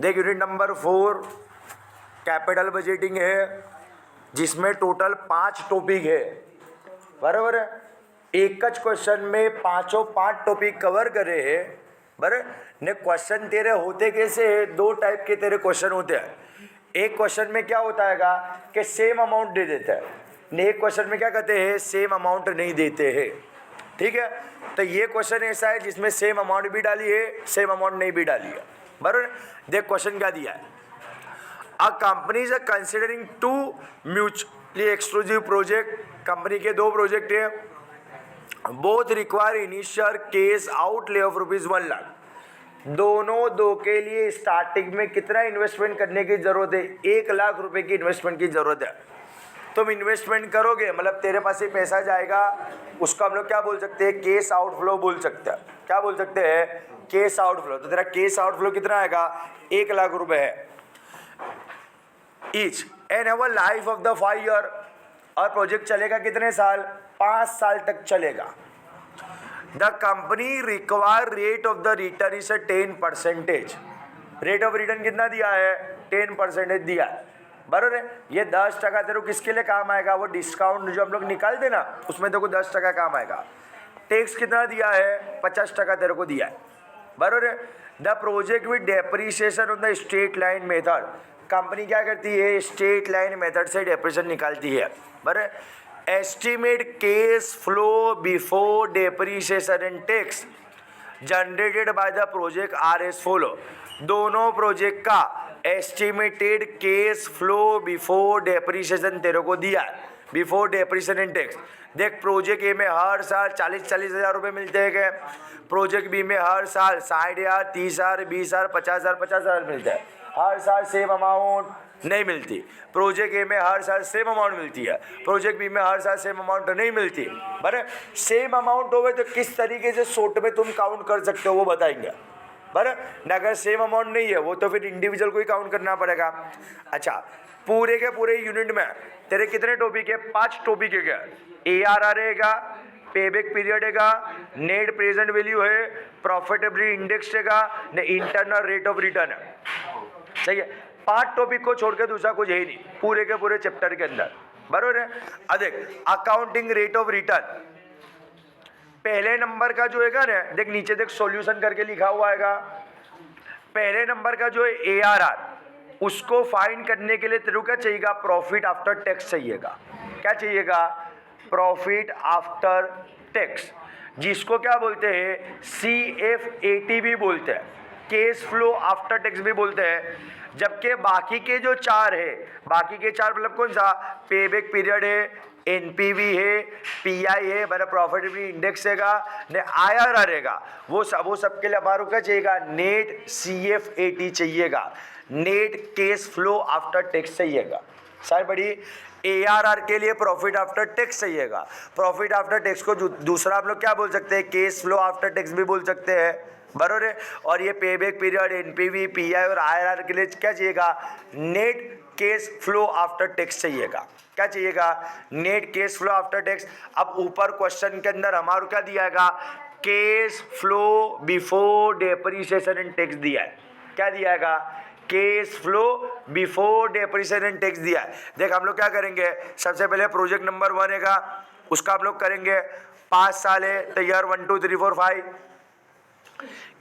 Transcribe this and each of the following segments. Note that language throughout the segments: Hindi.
देख यूनिट नंबर 4 कैपिटल बजटिंग है, जिसमें टोटल 5 टॉपिक है, बराबर है। एक क्वेश्चन में पांचों 5 टॉपिक कवर करे है, बराबर ने। क्वेश्चन तेरे होते कैसे है, 2 टाइप के तेरे क्वेश्चन होते हैं। एक क्वेश्चन में क्या होता है कि सेम अमाउंट दे देता है, ने एक क्वेश्चन में क्या कहते हैं, सेम अमाउंट नहीं देते हैं, ठीक है। तो ये क्वेश्चन ऐसा है जिसमें सेम अमाउंट भी डाली है, सेम अमाउंट नहीं भी डाली है, बराबर। देख क्वेश्चन क्या दिया है, a company is considering 2 mutually exclusive project. Company के 2 प्रोजेक्ट है, both require initial case outlay of ₹1 lakh. दोनों 2 के लिए स्टार्टिंग में कितना इन्वेस्टमेंट करने की जरूरत है, 1 लाख रुपए की इन्वेस्टमेंट की जरूरत है। तुम इन्वेस्टमेंट करोगे मतलब तेरे पास ही पैसा जाएगा, उसको हम लोग क्या बोल सकते हैं, केस आउटफ्लो बोल सकते हैं। क्या बोल सकते हैं, केस आउटफ्लो। तो तेरा केस आउटफ्लो कितना आएगा, 1 लाख रुपए है each and have a life of the 5 year. और प्रोजेक्ट चलेगा कितने साल, 5 साल तक चलेगा। The company require rate of the return is 10%। Rate of return कितना दिया है, 10% दिया है, बराबर है। ये 10% तेरे को किसके लिए काम आएगा, वो डिस्काउंट जो हम लोग निकाल देना उसमें तेरे को 10% काम आएगा। टैक्स कितना दिया है, 50% तेरे को दिया है, बराबर है। The project with depreciation on the straight line method. Company क्या करती है, स्ट्रेट लाइन मेथड से डेप्रिसिएशन निकालती है, बराबर। Estimate cash flow before depreciation and tax generated by the project R S follow. दोनों प्रोजेक्ट का estimated cash flow before depreciation तेरे को दिया है, बिफोर डेप्रिसिएशन एंड टैक्स। देख प्रोजेक्ट ए में हर साल 40-40 हज़ार रुपये मिलते हैं क्या, प्रोजेक्ट बी में हर साल 60,000, 30,000, 20,000, 50,000, 50,000 मिलता है। हर साल सेम अमाउंट नहीं मिलती। प्रोजेक्ट ए में हर साल सेम अमाउंट मिलती है, प्रोजेक्ट बी में हर साल सेम अमाउंट नहीं मिलती, बराबर। सेम अमाउंट होवे तो किस तरीके से शॉर्ट में तुम काउंट कर सकते हो वो बताएंगे, बराबर। अगर सेम अमाउंट नहीं है वो तो फिर इंडिविजुअल को ही काउंट करना पड़ेगा। अच्छा, पूरे के पूरे यूनिट में तेरे कितने टॉपिक है, 5 टॉपिक है। क्या ARR रहेगा, पेबैक पीरियड हैगा, नेट प्रेजेंट वैल्यू है, प्रॉफिटेबिलिटी इंडेक्स हैगा, ने इंटरनल रेट ऑफ रिटर्न है, सही है। 5 टॉपिक को छोड़ के दूसरा कुछ है ही नहीं पूरे के पूरे चैप्टर के अंदर, बराबर है। अब देख अकाउंटिंग रेट ऑफ रिटर्न पहले नंबर का जो है ना, देख नीचे देख सॉल्यूशन करके लिखा हुआ हैगा। पहले नंबर का जो है ARR, उसको फाइंड करने के लिए तेरे को क्या चाहिएगा, प्रॉफिट आफ्टर टैक्स चाहिएगा। क्या चाहिएगा, प्रॉफिट आफ्टर टैक्स, जिसको क्या बोलते हैं, CFAT भी बोलते हैं, केस फ्लो आफ्टर टैक्स भी बोलते हैं। जबकि बाकी के जो 4 है, बाकी के 4 मतलब कौन सा, पेबैक पीरियड है, NPV है, PI है, मतलब प्रॉफिटेबिलिटी इंडेक्स हैगा, ने IRR रहेगा, वो सबके लिए हमारे को क्या चाहिएगा, नेट CFAT चाहिएगा, net cash flow after tax चाहिएगा। सारी बड़ी ARR के लिए प्रॉफिट आफ्टर टैक्स चाहिएगा। प्रॉफिट आफ्टर टैक्स को दूसरा आप लोग क्या बोल सकते हैं, केस फ्लो आफ्टर टैक्स भी बोल सकते हैं, बराबर है। और ये पेबैक पीरियड, NPV, PI और IRR के लिए क्या चाहिएगा, net cash flow after tax चाहिएगा। क्या चाहिएगा, net cash flow after tax. अब ऊपर क्वेश्चन के अंदर हमारा क्या दिया है, cash flow before depreciation and tax दिया है। क्या दिया है, cash flow before depreciation and tax दिया है। देख हम लोग क्या करेंगे, सबसे पहले प्रोजेक्ट नंबर 1 है उसका हम लोग करेंगे, 5 साल है, तो year 1 2 3 4 5।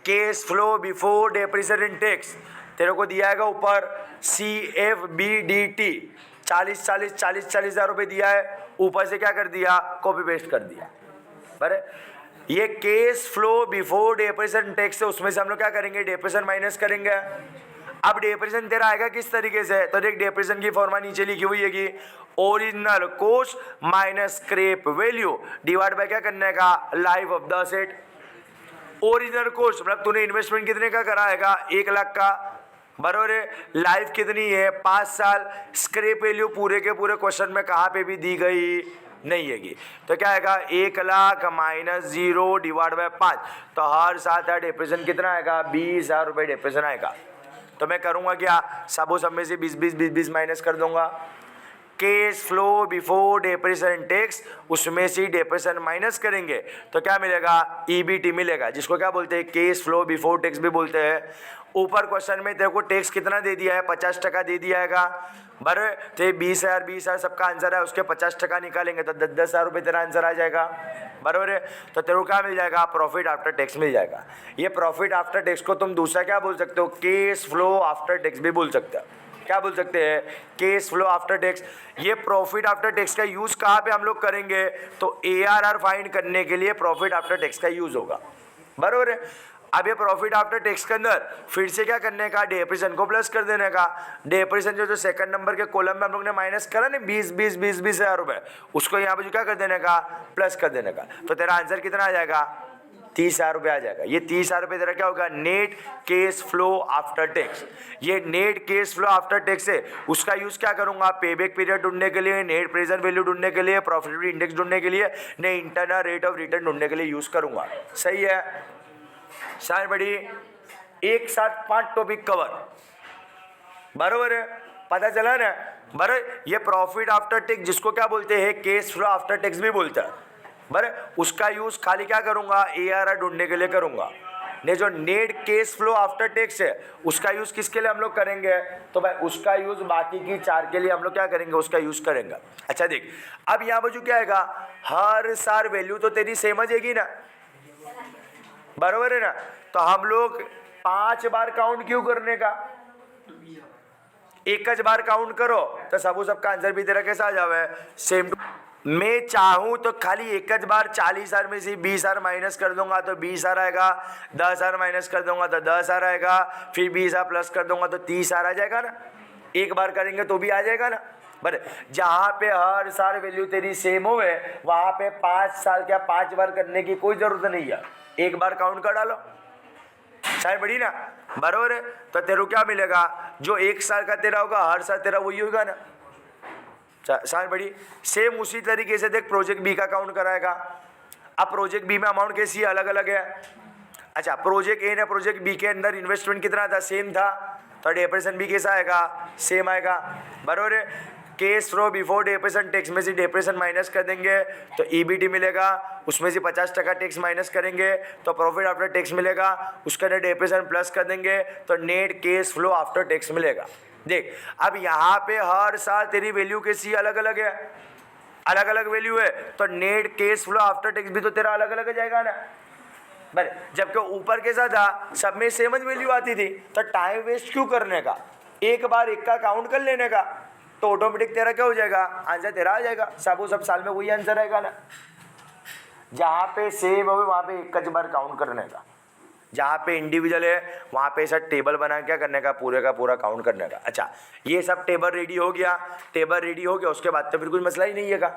Cash flow before depreciation and tax तेरे को दिया है ऊपर, CFBDT 40 हज़ार रुपये दिया है। ऊपर से क्या कर दिया, कॉपी पेस्ट कर दिया, बराबर। ये cash flow before depreciation tax है, उसमें से हम लोग क्या करेंगे, डेप्रिसिएशन माइनस करेंगे। अब डेप्रिसिएशन तेरा आएगा किस तरीके से, तो देख डेप्रिसिएशन की फॉर्मूला नीचे लिखी हुई है कि original cost minus scrap value divide by क्या करने का, life of the asset. Original cost मतलब तूने इन्वेस्टमेंट कितने का कराएगा, 1 लाख का, बराबर है। लाइफ कितनी है, 5 साल। स्क्रैप वैल्यू पूरे के पूरे क्वेश्चन में कहाँ पे भी दी गई नहीं है, तो क्या आएगा, 1 लाख माइनस 0 डिवाइड बाय 5, तो हर साल डेप्रिसिएशन कितना आएगा, 20,000 रुपये डेप्रिसिएशन आएगा। तो मैं करूँगा क्या, सब में से 20 माइनस कर दूंगा। Cash flow before depreciation tax, उसमें से डेप्रिसिएशन माइनस करेंगे तो क्या मिलेगा, ईबीटी मिलेगा, जिसको क्या बोलते हैं, केस फ्लो बिफोर टैक्स भी बोलते हैं। ऊपर क्वेश्चन में तेरे को टैक्स कितना दे दिया है, 50% दे दिया है, बराबर। तो 20,000 सबका आंसर है, उसके 50% निकालेंगे तो 10,000 रुपये तेरा आंसर आ जाएगा, बराबर है। तो तेरे को क्या मिल जाएगा, प्रॉफिट आफ्टर टैक्स मिल जाएगा। ये प्रॉफिट आफ्टर टैक्स को तुम दूसरा क्या बोल सकते हो, केस फ्लो आफ्टर टैक्स भी बोल सकते हो। क्या बोल सकते हैं, केस फ्लो आफ्टर टैक्स। ये प्रॉफिट आफ्टर टैक्स का यूज कहाँ पे हम लोग करेंगे, तो एआरआर फाइंड करने के लिए प्रॉफिट आफ्टर टैक्स का यूज होगा, बराबर है। अब ये प्रॉफिट आफ्टर टैक्स के अंदर फिर से क्या करने का, डेप्रिसिएशन को प्लस कर देने का। डेप्रिसिएशन जो सेकंड नंबर के कॉलम में हम लोग ने माइनस करा ना 20,000 रुपए, उसको यहाँ पे जो क्या कर देने का, प्लस कर देने का। तो तेरा आंसर कितना आ जाएगा, 30,000 रुपये आ जाएगा। ये 30,000 रुपये तेरा क्या होगा, net cash flow after tax. ये net cash flow after tax है, उसका यूज क्या करूंगा, पेबैक पीरियड ढूंढने के लिए, नेट प्रेजेंट वैल्यू ढूंढने के लिए, प्रॉफिटेबिलिटी इंडेक्स ढूंढने के लिए, ने इंटरनल रेट ऑफ रिटर्न ढूंढने के लिए यूज करूंगा। सही है शायद बड़ी, एक साथ 5 टॉपिक कवर, बराबर है, पता चला ना, बराबर। ये प्रॉफिट आफ्टर टैक्स जिसको क्या बोलते हैं, केस फ्लो आफ्टर टैक्स भी बोलता है, बराबर। उसका यूज खाली क्या करूंगा, एआरआर ढूंढने के लिए करूंगा। ने जो net cash flow after tax है उसका यूज किसके लिए हम लोग करेंगे, तो भाई उसका यूज बाकी की 4 के लिए हम लोग क्या करेंगे, उसका यूज करेंगे। अच्छा देख, अब यहाँ बाजू क्या आएगा, हर साल वैल्यू तो तेरी सेम जाएगी ना, बराबर है ना। तो हम लोग 5 बार काउंट क्यों करने का, एक ज बार काउंट करो तो सबका आंसर भी तेरा कैसा आ जावे, सेम। मैं चाहूं तो खाली एक ज बार 40,000 में से 20,000 माइनस कर दूंगा तो 20,000 आएगा, 10,000 माइनस कर दूंगा तो 10,000 आएगा, फिर 20,000 प्लस कर दूंगा तो 30,000 आ जाएगा ना। एक बार करेंगे तो भी आ जाएगा ना, बट जहां पे हर साल वैल्यू तेरी सेम हो वहां पे 5 साल क्या 5 बार करने की कोई जरूरत नहीं है, एक बार काउंट कर डालो, शायद बड़ी ना, बराबर है। तो तेरे को क्या मिलेगा, जो 1 साल का तेरा होगा हर साल तेरा वही होगा ना, शायद बड़ी। सेम उसी तरीके से देख, प्रोजेक्ट बी का काउंट कराएगा। अब प्रोजेक्ट बी में अमाउंट कैसी है, अलग अलग है। अच्छा, प्रोजेक्ट ए ने प्रोजेक्ट बी के अंदर इन्वेस्टमेंट कितना था, सेम था, तो डेप्रिसिएशन भी कैसा आएगा, सेम आएगा, बराबर है। Cash flow before depreciation tax में से डेप्रिसिएशन माइनस कर देंगे तो ईबीटी मिलेगा, उसमें से 50% टैक्स माइनस करेंगे तो प्रॉफिट आफ्टर टैक्स मिलेगा, उसके अंदर डेप्रिसिएशन प्लस कर देंगे तो net cash flow after tax मिलेगा। देख, अब यहाँ पे हर साल तेरी वैल्यू कैसी अलग अलग है, अलग अलग वैल्यू है, तो net cash flow after tax भी तो तेरा अलग अलग जाएगा ना, बस। जबकि ऊपर कैसा था, सब में सेम वैल्यू आती थी, तो टाइम वेस्ट क्यों करने का, एक बार एक का काउंट कर लेने का, तो ऑटोमेटिक तेरा क्या हो जाएगा, आंसर तेरा आ जाएगा। सब साल में वही आंसर आएगा ना। जहाँ पे सेम हो वहाँ पे एक बार काउंट करने का, जहाँ पे इंडिविजुअल है वहाँ पे ऐसा टेबल बना क्या करने का, पूरे का पूरा काउंट करने का। अच्छा, ये सब टेबल रेडी हो गया, टेबल रेडी हो गया, उसके बाद तो फिर कुछ मसला ही नहीं है का।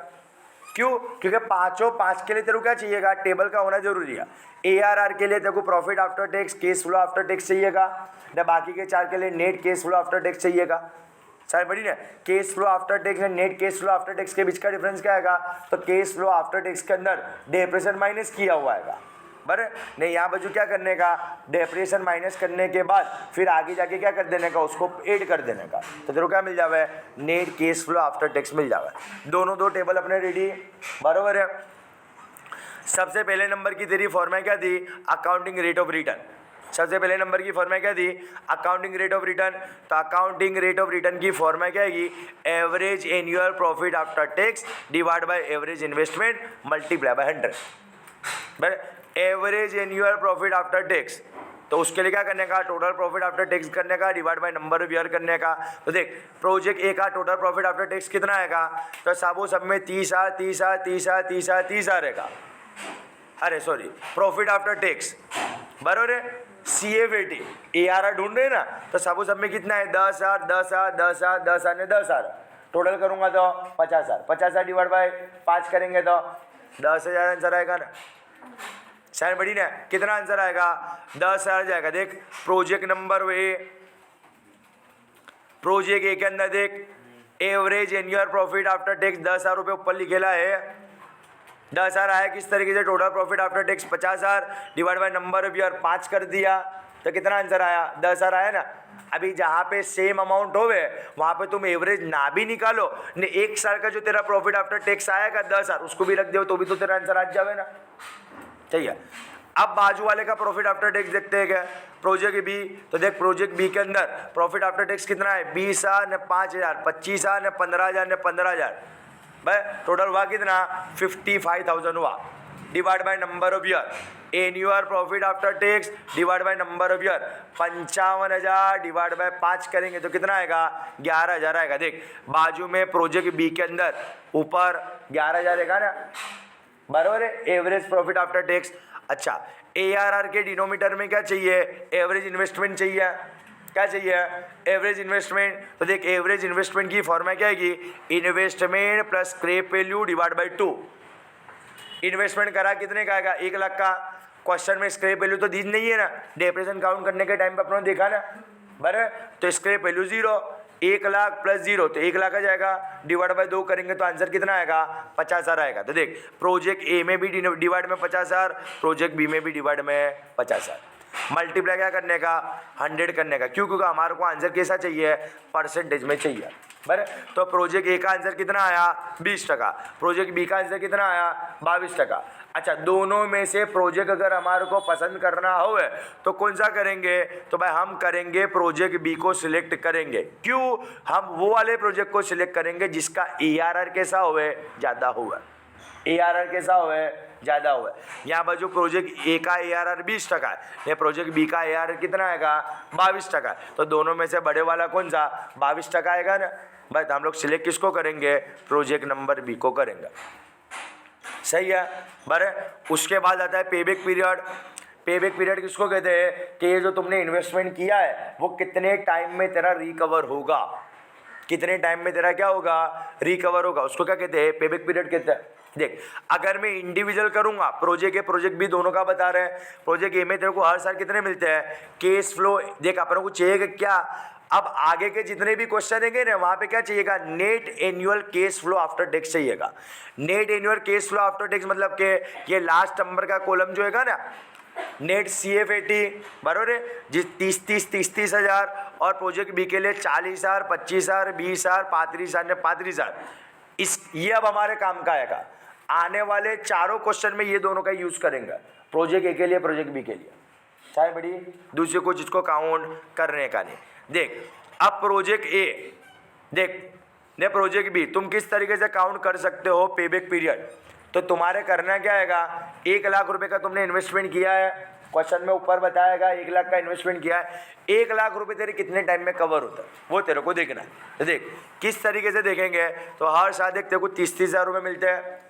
क्यों, क्योंकि 5 के लिए तेरे को क्या चाहिएगा, टेबल का होना जरूरी है। एआरआर के लिए तेरे को profit after tax, case flow after tax चाहिएगा, न बाकी के 4 के लिए net cash flow after tax चाहिएगा। सर बड़ी ना, case flow after tax and net cash flow after tax के बीच का डिफरेंस क्या आएगा, तो केस फ्लो आफ्टर टैक्स के अंदर डेप्रिसिएशन माइनस किया हुआ आएगा, बराबर नहीं। यहाँ बच्चों क्या करने का, डेप्रिसिएशन माइनस करने के बाद फिर आगे जाके क्या कर देने का, उसको ऐड कर देने का, तो तेरे को क्या मिल जावे, net cash flow after tax मिल जावे। दोनों दो टेबल अपने रेडी, बराबर है। सबसे पहले नंबर की तेरी फॉर्मेट क्या थी, अकाउंटिंग रेट ऑफ रिटर्न। सबसे पहले नंबर की फॉर्मेट क्या थी, अकाउंटिंग रेट ऑफ रिटर्न। तो अकाउंटिंग रेट ऑफ रिटर्न की फॉर्मेट क्या आएगी, average annual profit after tax divide by average investment multiply by 100, बराबर। Average annual profit after tax, तो उसके लिए क्या करने का, टोटल प्रॉफिट आफ्टर टैक्स करने का divide by number of year करने का। तो देख, प्रोजेक्ट ए का टोटल प्रॉफिट आफ्टर टैक्स कितना आएगा, तो सब में 30,000 रहेगा, अरे सॉरी, प्रॉफिट आफ्टर टैक्स, बराबर है। CFAT ARR ढूंढ रहे हैं ना, तो सब में कितना है, 10,000 ने 10,000 टोटल करूंगा तो 50,000 डिवाइड बाय 5 करेंगे तो 10,000 आंसर आएगा ना। शायद बड़ी ना, कितना आंसर आएगा, 10,000 जाएगा। देख, project number A, project A के अंदर देख, average annual profit after tax 10,000 रुपये ऊपर लिखेला है। 10,000 आया किस तरीके से, total profit after tax 50,000 divide by number of year 5 कर दिया, तो कितना आंसर आया, 10,000 आया ना। अभी जहाँ पे सेम अमाउंट होवे वहाँ पे तुम एवरेज ना भी निकालो ने, एक साल का जो तेरा प्रॉफिट आफ्टर टैक्स आएगा 10,000 उसको भी रख दो तो भी तो तेरा आंसर आ जावे ना। ठीक है, अब बाजू वाले का प्रॉफिट आफ्टर टैक्स देखते हैं क्या, प्रोजेक्ट बी। तो देख प्रोजेक्ट बी के अंदर प्रॉफिट आफ्टर टैक्स कितना है, 20,000 ने 5,000, 25,000 ने 15,000 ने 15,000, भाई टोटल हुआ कितना, 55,000 हुआ। Divide by number of year, annual profit after tax divide by number of year, 55,000 divide by 5 करेंगे तो कितना आएगा, 11,000 आएगा। देख बाजू में प्रोजेक्ट बी के अंदर ऊपर 11,000 आएगा ना, बराबर है, एवरेज प्रॉफिट आफ्टर टैक्स। अच्छा, ARR के डिनोमीटर में क्या चाहिए, एवरेज इन्वेस्टमेंट चाहिए, क्या चाहिए, एवरेज इन्वेस्टमेंट। तो देख एवरेज इन्वेस्टमेंट की फॉर्मूला क्या आएगी, investment plus scrap value divide by 2। Investment करा कितने का आएगा, 1 लाख का। क्वेश्चन में स्क्रैप वैल्यू तो दी नहीं है ना, डेप्रिसिएशन काउंट करने के टाइम पे अपने देखा ना, बराबर। तो स्क्रैप वैल्यू 0, 1 लाख प्लस 0 तो 1 लाख आ जाएगा, डिवाइड बाय 2 करेंगे तो आंसर कितना आएगा, 50,000 आएगा। तो देख प्रोजेक्ट ए में भी डिवाइड में 50,000, प्रोजेक्ट बी में भी डिवाइड में 50,000। मल्टीप्लाई क्या करने का, 100 करने का, क्यों, क्योंकि हमारे को आंसर कैसा चाहिए, परसेंटेज में चाहिए, बराबर। तो प्रोजेक्ट ए का आंसर कितना आया, 20%, प्रोजेक्ट बी का आंसर कितना आया, 22%। अच्छा, दोनों में से प्रोजेक्ट अगर हमारे को पसंद करना हो तो कौन सा करेंगे, तो भाई हम करेंगे प्रोजेक्ट बी को सिलेक्ट करेंगे। क्यों, हम वो वाले प्रोजेक्ट को सिलेक्ट करेंगे जिसका ARR कैसा हुए, ज़्यादा हुआ, ARR कैसा हुए, ज़्यादा हुआ। यहाँ पर जो प्रोजेक्ट ए का ARR 20% है, ये प्रोजेक्ट बी का ARR कितना आएगा, 22% है। तो दोनों में से बड़े वाला कौन सा, 22% आएगा ना, बस हम लोग सिलेक्ट किसको करेंगे, प्रोजेक्ट नंबर बी को करेंगे, सही है, बराबर। उसके बाद आता है पेबैक पीरियड। पेबैक पीरियड किसको कहते हैं, कि ये जो तुमने इन्वेस्टमेंट किया है वो कितने टाइम में तेरा रिकवर होगा, कितने टाइम में तेरा क्या होगा, रिकवर होगा, उसको क्या कहते हैं, पेबैक पीरियड कहते हैं। देख अगर मैं इंडिविजुअल करूंगा, प्रोजेक्ट ए प्रोजेक्ट बी दोनों का बता रहे हैं, प्रोजेक्ट ए में तेरे को हर साल कितने मिलते हैं, कैश फ्लो। देख अपन को चाहिए क्या, अब आगे के जितने भी क्वेश्चन है ना वहां पे क्या चाहिएगा, net annual cash flow after tax चाहिएगा। Net annual cash flow after tax मतलब के ये लास्ट नंबर का कॉलम जो है ना, नेट CF80 बराबर है, जिस 30 हज़ार, और प्रोजेक्ट बी के लिए 40,000, 25,000, 20,000, 35,000 ने 35,000। इस ये अब हमारे काम का आएगा, आने वाले चारों क्वेश्चन में ये दोनों का यूज करेंगे, प्रोजेक्ट ए के लिए प्रोजेक्ट बी के लिए, चाहे बड़ी दूसरे को जिसको काउंट करने का नहीं। देख अब प्रोजेक्ट ए, देख ने प्रोजेक्ट बी, तुम किस तरीके से काउंट कर सकते हो पेबैक पीरियड। तो तुम्हारे करना क्या आएगा, 1 लाख रुपए का तुमने इन्वेस्टमेंट किया है, क्वेश्चन में ऊपर बताएगा 1 लाख का इन्वेस्टमेंट किया है, 1 लाख रुपए तेरे कितने टाइम में कवर होता है वो तेरे को देखना है। तो देख किस तरीके से देखेंगे, तो हर साल देख तेरे को 30,000 रुपये मिलते हैं,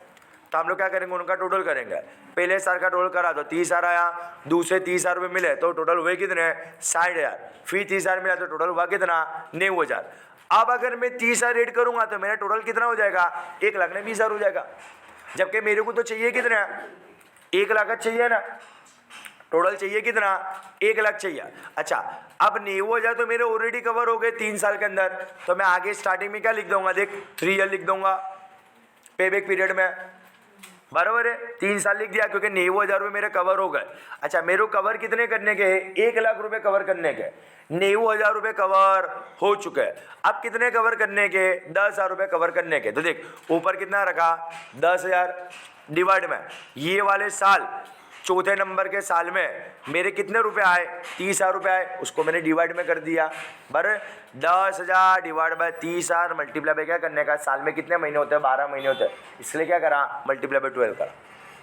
तो हम लोग क्या करेंगे, उनका टोटल करेंगे। पहले साल का टोटल करा तो 30,000 आया, दूसरे 30,000 रुपये मिले तो टोटल हुए कितने, 60,000, फिर 30,000 मिला तो टोटल हुआ कितना, 90,000। अब अगर मैं 30,000 ऐड करूंगा तो मेरा टोटल कितना हो जाएगा, 1,20,000 हो जाएगा, जबकि मेरे को तो चाहिए कितना, 1 लाख चाहिए ना, टोटल चाहिए कितना, 1 लाख चाहिए। अच्छा अब 90,000 तो मेरे ऑलरेडी कवर हो गए 3 साल के अंदर, तो मैं आगे स्टार्टिंग में क्या लिख दूंगा, देख 3 ईयर लिख दूंगा पेबैक पीरियड में, बराबर है, 3 साल लिख दिया क्योंकि 90,000 रुपये मेरे कवर हो गए। अच्छा मेरे को कवर कितने करने के, 1 लाख रुपए कवर करने के, 90,000 रुपये कवर हो चुके हैं। अब कितने कवर करने के, 10,000 रुपये कवर करने के। तो देख ऊपर कितना रखा, 10,000 डिवाइड में ये वाले साल चौथे नंबर के साल में मेरे कितने रुपए आए, 30,000 रुपये आए, उसको मैंने डिवाइड में कर दिया, बराबर। 10,000 डिवाइड बाय 30,000 मल्टीप्लाई बाय क्या करने का, साल में कितने महीने होते हैं, 12 महीने होते हैं, इसलिए क्या करा, मल्टीप्लाई बाय 12 करा,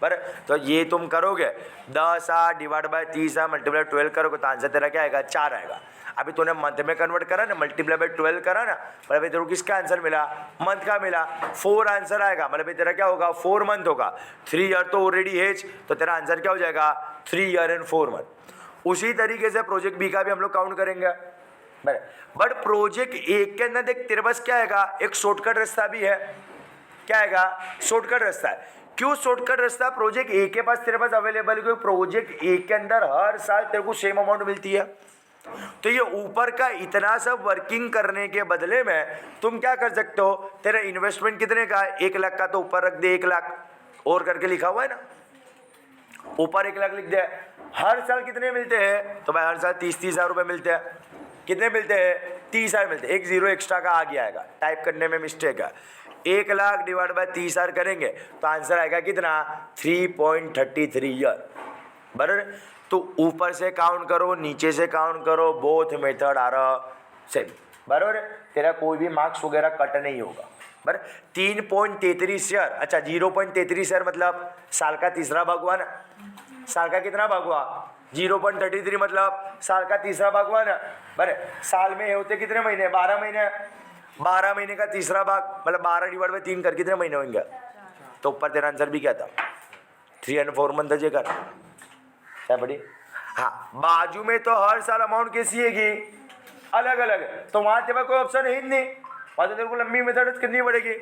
बराबर। तो ये तुम करोगे 10,000 डिवाइड बाय 30,000 मल्टीप्लाई 12 करोगे तो आंसर तेरा क्या आएगा, 4 आएगा। अभी तूने मंथ में कन्वर्ट करा ना, मल्टीप्लाई बाय 12 करा ना, मतलब तेरे को किसका आंसर मिला, मंथ का मिला, 4 आंसर आएगा, मतलब तेरा क्या होगा, 4 मंथ होगा। 3 ईयर तो ऑलरेडी है, तो तेरा आंसर क्या हो जाएगा, 3 ईयर एंड 4 मंथ। उसी तरीके से प्रोजेक्ट बी का भी हम लोग काउंट करेंगे, बट प्रोजेक्ट ए के अंदर देख तेरे पास क्या आएगा, एक शॉर्टकट रास्ता भी है, क्या आएगा, शॉर्टकट रास्ता है। क्यों शॉर्टकट रास्ता, प्रोजेक्ट ए के पास तेरे पास अवेलेबल है, क्योंकि प्रोजेक्ट ए के अंदर हर साल तेरे को सेम अमाउंट मिलती है। तो ये ऊपर का इतना सब वर्किंग करने के बदले में तुम क्या कर सकते हो, तेरा इन्वेस्टमेंट कितने का है, 1 लाख का, तो ऊपर रख दे 1 लाख और करके लिखा हुआ है ना, ऊपर 1 लाख लिख दे। हर साल कितने मिलते हैं, तो भाई हर साल 30,000 रुपये मिलते हैं, कितने मिलते हैं? 30,000 मिलते हैं। एक जीरो एक्स्ट्रा का आ गया आएगा, टाइप करने में मिस्टेक है। 1 लाख डिवाइड बाय 30,000 करेंगे तो आंसर आएगा कितना? 3.33 ईयर। बराबर। तो ऊपर से काउंट करो, नीचे से काउंट करो, बोथ मेथड आ रहा सेम। बराबर। तेरा कोई भी मार्क्स वगैरह कट नहीं होगा। बराबर। 3.33 ईयर। अच्छा, 0.33 ईयर मतलब साल का तीसरा भाग हुआ ना। साल का कितना भाग हुआ? 0.33 मतलब साल का तीसरा भाग हुआ ना। बराबर। साल में होते कितने महीने? 12 महीने। 12 महीने का तीसरा भाग मतलब 12 डिवाइड बाय 3 कर कितने महीने होंगे? तो ऊपर तेरा आंसर भी क्या था? 3 and 4 मंथ जे कर क्या बड़ी। हाँ, बाजू में तो हर साल अमाउंट कैसी हैगी? अलग अलग है, तो वहां तेरे पास कोई ऑप्शन है ही नहीं। वहां तो तेरे को लंबी मेथड करनी पड़ेगी,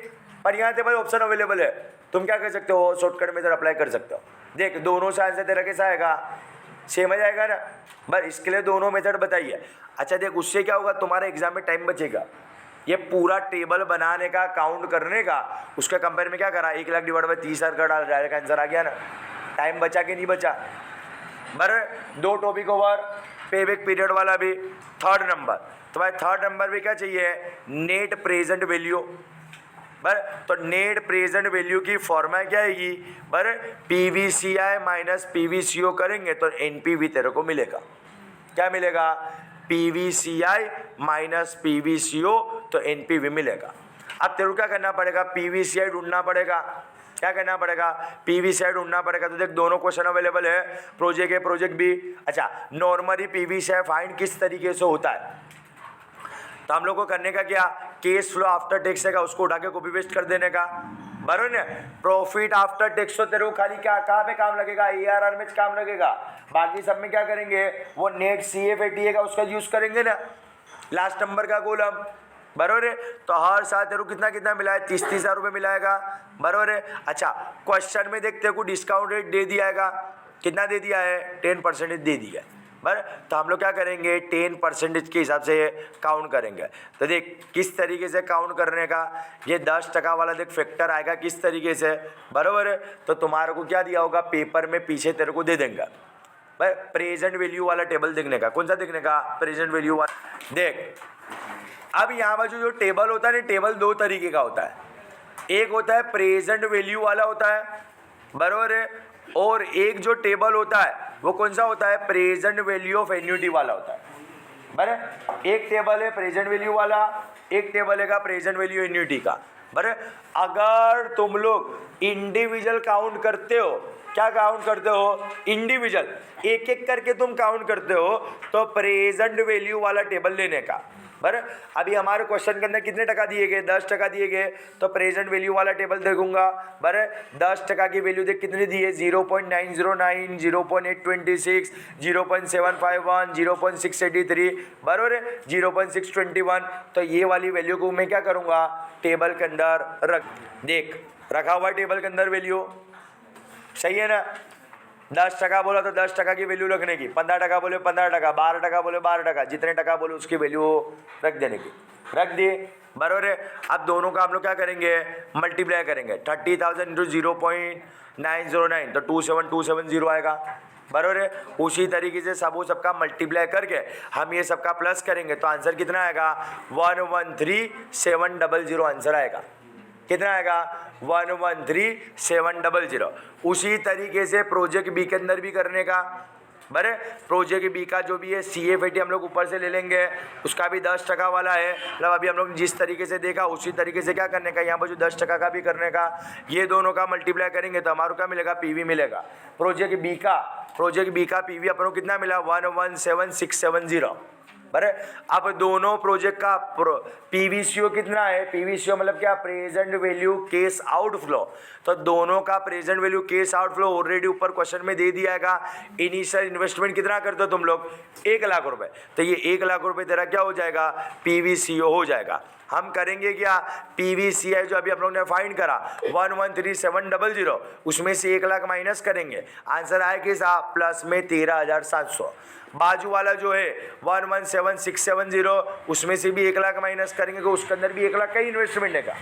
पर यहाँ तेरे पास ऑप्शन अवेलेबल है। तुम क्या कर सकते हो? शॉर्टकट मेथड अप्लाई कर सकते हो। देख, दोनों से आंसर तेरा कैसा आएगा? सेम आ जाएगा ना। बस इसके लिए दोनों मेथड बताइए। अच्छा देख, उससे क्या होगा? तुम्हारे एग्जाम में टाइम बचेगा। ये पूरा टेबल बनाने का, काउंट करने का, उसके कंपेयर में क्या करा? 1 लाख डिवाइड बाय 30,000 का डाल, डायरेक्ट आंसर आ गया ना। टाइम बचा कि नहीं बचा? बराबर। 2 टॉपिक ओवर, पेबैक पीरियड वाला भी। थर्ड नंबर, तो भाई थर्ड नंबर में क्या चाहिए? Net present value. बराबर। तो नेट प्रेजेंट वैल्यू की फॉर्मूला क्या आएगी? बराबर। पीवीसीआई माइनस पीवीसीओ करेंगे तो एनपीवी तेरे को मिलेगा। क्या मिलेगा? पीवीसीआई माइनस पीवीसीओ तो एनपीवी मिलेगा। अब तेरे को क्या करना पड़ेगा? पीवीसीआई ढूंढना पड़ेगा। क्या करना पड़ेगा? पीवीसीआई ढूंढना पड़ेगा। तो देख, दोनों क्वेश्चन अवेलेबल है, प्रोजेक्ट है, प्रोजेक्ट भी। अच्छा, नॉर्मली पीवीसीआई फाइंड किस तरीके से होता है? तो हम लोग को करने का क्या? केस फ्लो आफ्टर टैक्स है, उसको उठा के कॉपी पेस्ट कर देने का। बराबर ना। प्रॉफिट आफ्टर टैक्स तो तेरे को खाली क्या कहाँ पे काम लगेगा? एआरआर में काम लगेगा। बाकी सब में क्या करेंगे? वो नेट सीएफएटी का उसका यूज करेंगे ना, लास्ट नंबर का कॉलम। बराबर है। तो हर साल तेरे को कितना कितना मिला है? 30,000 रुपये मिलाएगा। बराबर है। अच्छा, क्वेश्चन में देखते को डिस्काउंट रेट दे दिया है। कितना दे दिया है? 10% दे दिया है। बराबर। तो हम लोग क्या करेंगे? 10% के हिसाब से काउंट करेंगे। तो देख किस तरीके से काउंट करने का, ये 10% वाला देख फैक्टर आएगा किस तरीके से। बराबर है। तो तुम्हारे को क्या दिया होगा? पेपर में पीछे तेरे को दे देंगे भाई प्रेजेंट वैल्यू वाला टेबल देखने का। कौन सा देखने का? प्रेजेंट वैल्यू वाला। देख, अब यहाँ पर जो टेबल होता है ना, टेबल 2 तरीके का होता है। एक होता है प्रेजेंट वैल्यू वाला होता है। बराबर है। और एक जो टेबल होता है वो कौन सा होता है? प्रेजेंट वैल्यू ऑफ एन्युटी वाला होता है। बराबर। एक टेबल है प्रेजेंट वैल्यू वाला, एक टेबल है प्रेजेंट वैल्यू एन्युटी का। बराबर। अगर तुम लोग इंडिविजुअल काउंट करते हो, क्या काउंट करते हो? इंडिविजुअल, एक एक करके तुम काउंट करते हो, तो प्रेजेंट वैल्यू वाला टेबल लेने का। बराबर। अभी हमारे क्वेश्चन के अंदर कितने टका दिए गए? 10% दिए गए, तो प्रेजेंट वैल्यू वाला टेबल देखूंगा। बराबर। 10% की वैल्यू देख कितनी दी है? 0.909, 0.826, 0.751, 0.683, बराबर है, 0.621। तो ये वाली वैल्यू को मैं क्या करूंगा? टेबल के अंदर रख। देख, रखा हुआ टेबल के अंदर वैल्यू, सही है ना। 10% बोला तो 10% की वैल्यू रखने की, 15% बोले 15%, 12% बोले 12%, जितने टका बोले उसकी वैल्यू रख देने की। रख दिए। बराबर है। अब दोनों का हम लोग क्या करेंगे? मल्टीप्लाई करेंगे। 30,000 इंटू 0.909 तो 27270 आएगा। बराबर है। उसी तरीके से सबका मल्टीप्लाई करके हम ये सबका प्लस करेंगे तो आंसर कितना आएगा? 113,700 आंसर आएगा। कितना आएगा? 113,700। उसी तरीके से प्रोजेक्ट बी के अंदर भी करने का। बरे प्रोजेक्ट बी का जो भी है CFAT हम लोग ऊपर से ले लेंगे, उसका भी 10% वाला है। मतलब अभी हम लोग जिस तरीके से देखा उसी तरीके से क्या करने का, यहाँ पर जो 10% का भी करने का। ये दोनों का मल्टीप्लाई करेंगे तो हमारे क्या मिलेगा? PV मिलेगा। प्रोजेक्ट बी का PV अपन को कितना मिला? 117,670। बरे अब दोनों प्रोजेक्ट का पीवीसीओ कितना है? पीवीसीओ मतलब क्या? Present value case outflow. तो दोनों का present value case outflow already ऊपर क्वेश्चन में दे दिया है। इनिशियल इन्वेस्टमेंट कितना करते हो तुम लोग? 1 लाख रुपए। तो ये 1 लाख रुपए तेरा क्या हो जाएगा? पीवीसीओ हो जाएगा। हम करेंगे क्या? पीवीसीआई जो अभी हम लोग ने फाइंड करा 113,700, उसमें से 1 लाख माइनस करेंगे, आंसर आए किसा? प्लस में 13,700। बाजू वाला जो है 117,670, उसमें से भी 1 लाख माइनस करेंगे तो उसके अंदर भी 1 लाख का ही इन्वेस्टमेंट है का।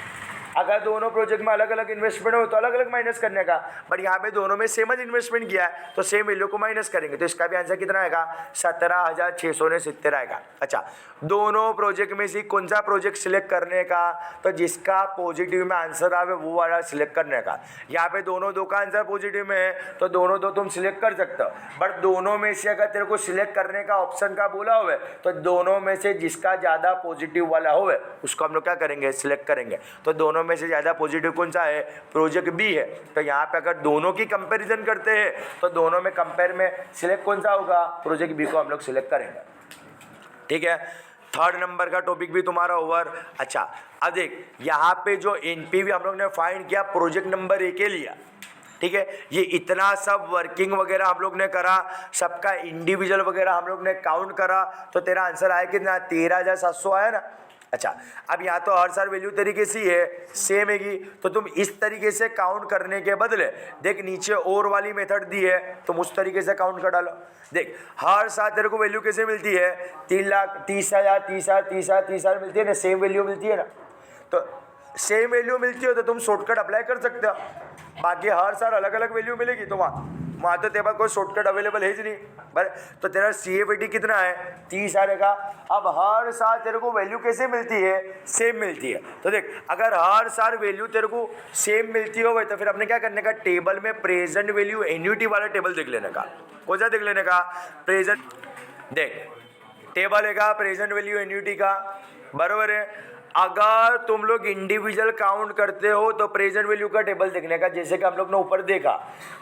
अगर दोनों प्रोजेक्ट में अलग अलग इन्वेस्टमेंट हो तो अलग अलग माइनस करने का, बट यहाँ पे दोनों में सेम इन्वेस्टमेंट किया है तो सेम वैल्यू को माइनस करेंगे, तो इसका भी आंसर कितना आएगा 17,670 आएगा। अच्छा, दोनों प्रोजेक्ट में से कौन सा प्रोजेक्ट सिलेक्ट करने का, तो जिसका पॉजिटिव में आंसर आवे वो वाला सिलेक्ट करने का। यहाँ पे दोनों दो का आंसर पॉजिटिव में है तो दोनों दो तुम सिलेक्ट कर सकते हो, बट दोनों में से अगर तेरे को सिलेक्ट करने का ऑप्शन का बोला हुआ तो दोनों में से जिसका ज़्यादा पॉजिटिव वाला हो उसको हम लोग क्या करेंगे, सिलेक्ट करेंगे। तो दोनों में से ज़्यादा पॉजिटिव कौन सा है, प्रोजेक्ट बी है। तो यहाँ पे अगर दोनों की कंपैरिजन करते हैं तो दोनों में कंपेयर में सिलेक्ट कौन सा होगा, प्रोजेक्ट बी को हम लोग सिलेक्ट करेंगे। ठीक है, थर्ड नंबर का टॉपिक भी तुम्हारा ओवर। अच्छा, अब देख यहाँ पे जो एनपीवी हम लोग ने फाइंड किया प्रोजेक्ट नंबर ए के लिया, ठीक है। ये इतना सब वर्किंग वगैरह हम लोग ने करा, सबका इंडिविजुअल वगैरह हम लोग ने काउंट करा, तो तेरा आंसर आया कितना, 13,700 आया ना। अच्छा, अब यहाँ तो हर साल वैल्यू तरीके से ही है, सेम हैगी, तो तुम इस तरीके से काउंट करने के बदले देख नीचे और वाली मेथड दी है, तुम उस तरीके से काउंट कर डालो। देख हर साल तेरे को वैल्यू कैसे मिलती है, 3,30,000 30,000 मिलती है ना, सेम वैल्यू मिलती है ना। तो सेम वैल्यू मिलती हो तो तुम शॉर्टकट अप्लाई कर सकते हो, बाकी हर साल अलग अलग वैल्यू मिलेगी तो वहाँ तो तेरे पास कोई शॉर्टकट अवेलेबल है ही नहीं। बस तो तेरा CFAT कितना है, 30 आएगा। अब हर साल तेरे को वैल्यू कैसे मिलती है, सेम मिलती है। तो देख अगर हर साल वैल्यू तेरे को सेम मिलती हो तो फिर अपने क्या करने का, टेबल में प्रेजेंट वैल्यू एन्युटी वाला टेबल देख लेने का। कौन सा देख लेने का, प्रेजेंट, देख टेबल है प्रेजेंट वैल्यू एन्युटी का, बराबर है। अगर तुम लोग इंडिविजुअल काउंट करते हो तो प्रेजेंट वैल्यू का टेबल देखने का, जैसे कि हम लोग ने ऊपर देखा।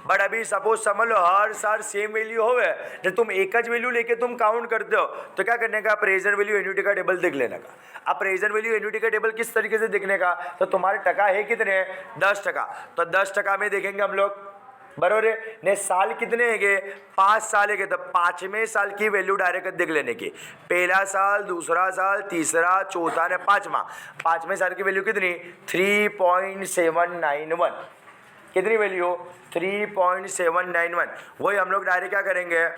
बट अभी सपोज समझ लो हर साल सेम वैल्यू होवे, जब तुम एक ज वैल्यू लेके तुम काउंट करते हो तो क्या करने का, प्रेजेंट वैल्यू एन्युटी का टेबल देख लेने का। अब प्रेजेंट वैल्यू एन्युटी का टेबल किस तरीके से देखने का, तो तुम्हारे टका है कितने, 10%, तो 10% में देखेंगे हम लोग, बरोबर है ने। साल कितने है, 5 साल है, तो 5वें साल की वैल्यू डायरेक्ट देख लेने की। पहला साल, दूसरा साल, तीसरा, चौथा ने 5वां। 5वें साल की वैल्यू कितनी, 3.791। कितनी वैल्यू, 3.791। वही हम लोग डायरेक्ट क्या करेंगे,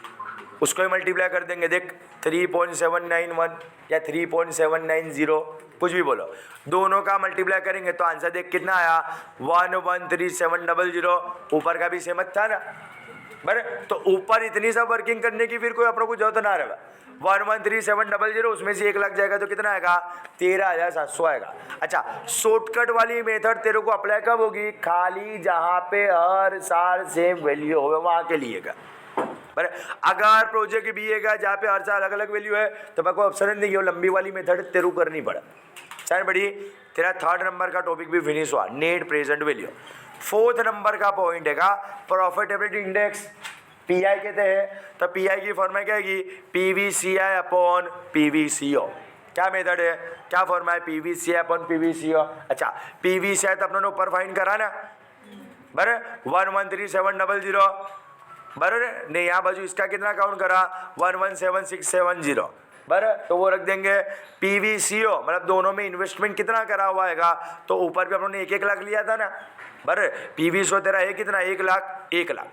उसको ही मल्टीप्लाई कर देंगे। देख 3.791 या 3.790, कुछ भी बोलो, दोनों का मल्टीप्लाई करेंगे तो आंसर देख कितना आया, 113700। ऊपर का भी सेम था ना, बरे तो ऊपर इतनी सब वर्किंग करने की फिर कोई अपना को जरूरत ना रहेगा। 113700 उसमें से 1 लाख जाएगा तो कितना आएगा, 13,700 आएगा। अच्छा, शॉर्टकट वाली मेथड तेरे को अप्लाई कब होगी, खाली जहाँ पे हर साल सेम वैल्यू हो वहाँ के लिए का। पर अगर प्रोजेक्ट बी है जहाँ पे हर साल अलग अलग वैल्यू है तो मेरे को ऑप्शन नहीं है, लंबी वाली मेथड तेरू करनी पड़ा। चल बड़ी, तेरा थर्ड नंबर का टॉपिक भी फिनिश हुआ, net present value. Fourth number का पॉइंट है प्रॉफिटेबिलिटी इंडेक्स, पीआई कहते हैं। तो पीआई की फॉर्मूला क्या है, PVCI अपॉन PVCO। क्या मेथड है, क्या फॉर्मूला है, PVCI अपॉन PVCO। अच्छा, PVCI तो अपने ऊपर फाइंड करा ना, बराबर 113700, बराबर नहीं, यहाँ बाजू इसका कितना काउंट करा, 117670, बराबर। तो वो रख देंगे। PVCO मतलब दोनों में इन्वेस्टमेंट कितना करा हुआ है, तो ऊपर भी हम लोगों ने 1-1 लाख लिया था ना, बराबर। PVCO तेरा है कितना, 1 लाख, 1 लाख,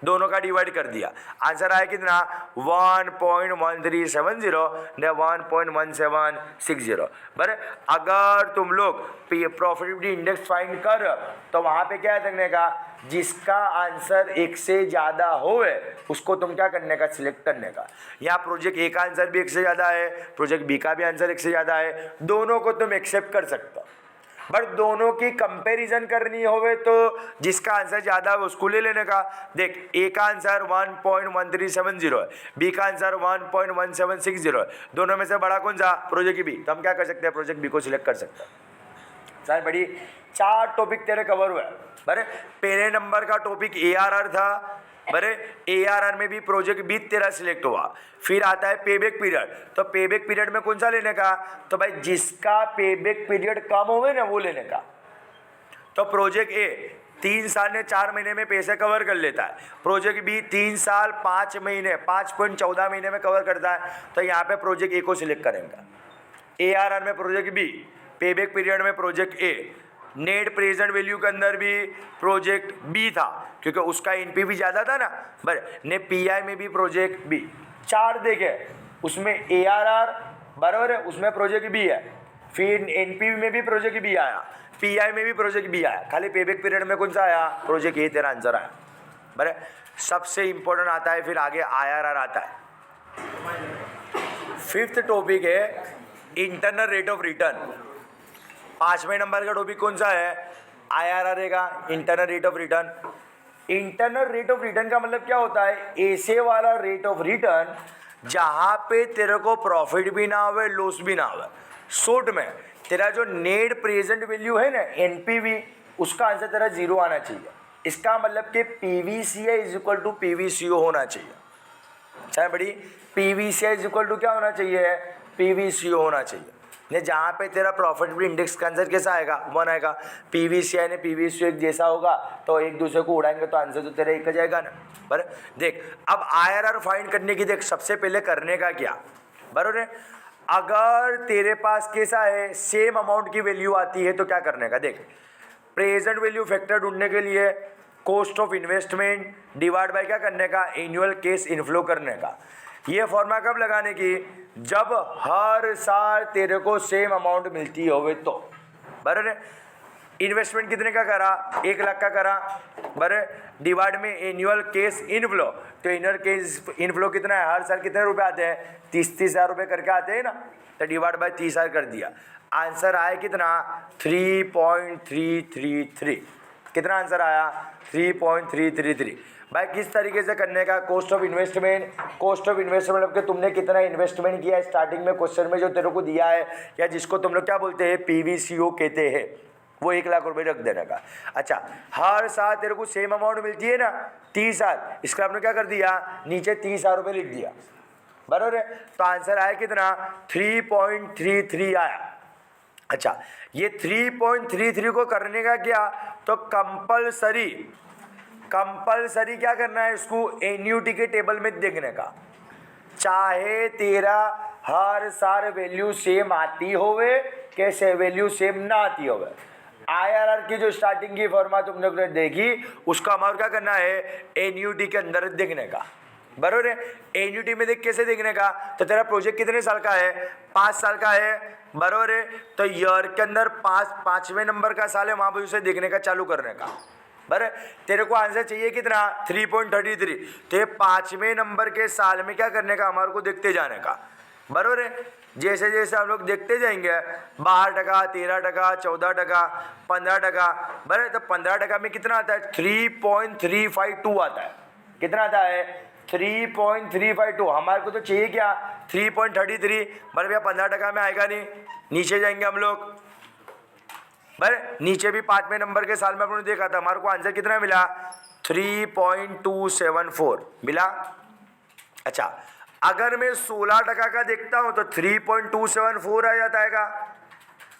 दोनों का डिवाइड कर दिया, आंसर आया कितना, 1.1370 ने 1.1760। बराबर। अगर तुम लोग प्रॉफिटेबिलिटी इंडेक्स फाइंड कर तो वहां पे क्या देखने का, जिसका आंसर 1 से ज़्यादा होवे उसको तुम क्या करने का, सिलेक्ट करने का। यहाँ प्रोजेक्ट ए का आंसर भी 1 से ज़्यादा है, प्रोजेक्ट बी का भी आंसर 1 से ज़्यादा है, दोनों को तुम एक्सेप्ट कर सकते हो। बट दोनों की कंपैरिजन करनी होवे तो जिसका आंसर ज़्यादा है उसको ले लेने का। देख ए का आंसर 1.1370 है, बी का आंसर 1.1760 है, दोनों में से बड़ा कौन सा, प्रोजेक्ट बी। तो हम क्या कर सकते हैं, प्रोजेक्ट बी को सिलेक्ट कर सकते हैं। सर बड़ी 4 टॉपिक तेरे कवर हुए। बरे पहले नंबर का टॉपिक ARR था, बरे ARR में भी प्रोजेक्ट बी तेरा सिलेक्ट हुआ। फिर आता है पेबैक पीरियड, तो पेबैक पीरियड में कौन सा लेने का, तो भाई जिसका पेबैक पीरियड कम होवे ना वो लेने का। तो प्रोजेक्ट ए 3 साल ने 4 महीने में पैसे कवर कर लेता है, प्रोजेक्ट बी 3 साल 5 महीने 5.14 महीने में कवर करता है, तो यहाँ पे प्रोजेक्ट ए को सिलेक्ट करेंगे। ARR में प्रोजेक्ट बी, पेबैक पीरियड में project A, net present value के अंदर भी प्रोजेक्ट बी था क्योंकि उसका एनपीवी ज़्यादा था ना, बराबर ने पीआई में भी प्रोजेक्ट बी। 4 देखे उसमें ARR बराबर है, उसमें प्रोजेक्ट बी है, फिर एनपीवी में भी प्रोजेक्ट बी आया, पीआई में भी प्रोजेक्ट बी आया, खाली पेबैक पीरियड में कौन सा आया, प्रोजेक्ट ए, तेरा आंसर आया। बराबर, सबसे इंपॉर्टेंट आता है फिर आगे आईआरआर आता है। फिफ्थ टॉपिक है इंटरनल रेट ऑफ रिटर्न। 5वें नंबर का टॉपिक कौन सा है, आईआरआर का internal rate of return. Internal rate of return का मतलब क्या होता है, ऐसे वाला रेट ऑफ रिटर्न जहां पे तेरे को प्रॉफिट भी ना हो, लॉस भी ना हो। शॉर्ट में तेरा जो नेट प्रेजेंट वैल्यू है ना, एनपीवी, उसका आंसर तेरा 0 आना चाहिए। इसका मतलब कि PVCI is equal to PVCO होना चाहिए। चाहे बड़ी पीवीसीआई इज इक्वल टू क्या होना चाहिए, पीवीसीओ होना चाहिए। ने जहाँ पे तेरा प्रॉफिटेबिलिटी इंडेक्स का आंसर कैसा आएगा, 1 आएगा। पीवीसीआई ने पीवीसीओ एक जैसा होगा तो एक दूसरे को उड़ाएंगे तो आंसर तो तेरा एक हो जाएगा ना। बराबर, देख अब आईआरआर फाइंड करने की देख सबसे पहले करने का क्या, बराबर है, अगर तेरे पास कैसा है सेम अमाउंट की वैल्यू आती है तो क्या करने का, देख प्रेजेंट वैल्यू फैक्टर ढूंढने के लिए cost of investment divide by क्या करने का, एनुअल केस इनफ्लो करने का। ये फॉर्मूला कब लगाने की, जब हर साल तेरे को सेम अमाउंट मिलती होवे तो। बराबर है, इन्वेस्टमेंट कितने का करा, 1 लाख का करा, बराबर, डिवाइड में एनुअल केस इनफ्लो, तो एनुअल केस इनफ्लो कितना है, हर साल कितने रुपए आते हैं, 30,000 रुपये करके आते हैं ना, तो डिवाइड बाय 30,000 कर दिया। आंसर आया कितना, 3.333। कितना आंसर आया, 3.333। भाई किस तरीके से करने का, cost of investment, cost of investment मतलब कि तुमने कितना इन्वेस्टमेंट किया है स्टार्टिंग में क्वेश्चन में जो तेरे को दिया है, या जिसको तुम लोग क्या बोलते हैं पीवीसीओ कहते हैं, वो 1 लाख रुपए रख देने का। अच्छा, हर साल तेरे को सेम अमाउंट मिलती है ना, 30,000, इसका आपने क्या कर दिया, नीचे 30,000 रुपये लिख दिया। बराबर है, तो आंसर आया कितना, 3.33 आया। अच्छा, ये 3.33 को करने का क्या, तो कंपलसरी क्या करना है, इसको एन्यूटी के टेबल में देखने का। चाहे तेरा हर साल वैल्यू सेम आती होवे, कैसे वैल्यू सेम ना आती होवे, आईआरआर की जो स्टार्टिंग की फॉर्मूला तुम लोग ने देखी, उसका हमारा क्या करना है, एन्यूटी के अंदर देखने का। बराबर है, एन्यूटी में देख कैसे देखने का, तो तेरा प्रोजेक्ट कितने साल का है, 5 साल का है, बराबर है, तो ईयर के अंदर 5वें नंबर का साल है, वहां पर उसे देखने का चालू करने का। बराबर, तेरे को आंसर चाहिए कितना, 3.33, तो ये 5वें नंबर के साल में क्या करने का, हमारे को देखते जाने का। बराबर है, जैसे जैसे हम लोग देखते जाएंगे 12%, 13%, 14%, 15%, बराबर, तो 15% में कितना आता है, 3.352 आता है। कितना आता है, 3.352। हमारे को तो चाहिए क्या, 3.33, मतलब यह 15% में आएगा नहीं, नीचे जाएंगे हम लोग। बराबर, नीचे भी 5वें नंबर के साल में आपने देखा था, हमारे को आंसर कितना मिला, 3.274 मिला। अच्छा, अगर मैं 16% का देखता हूं तो 3.274 आ जाता है।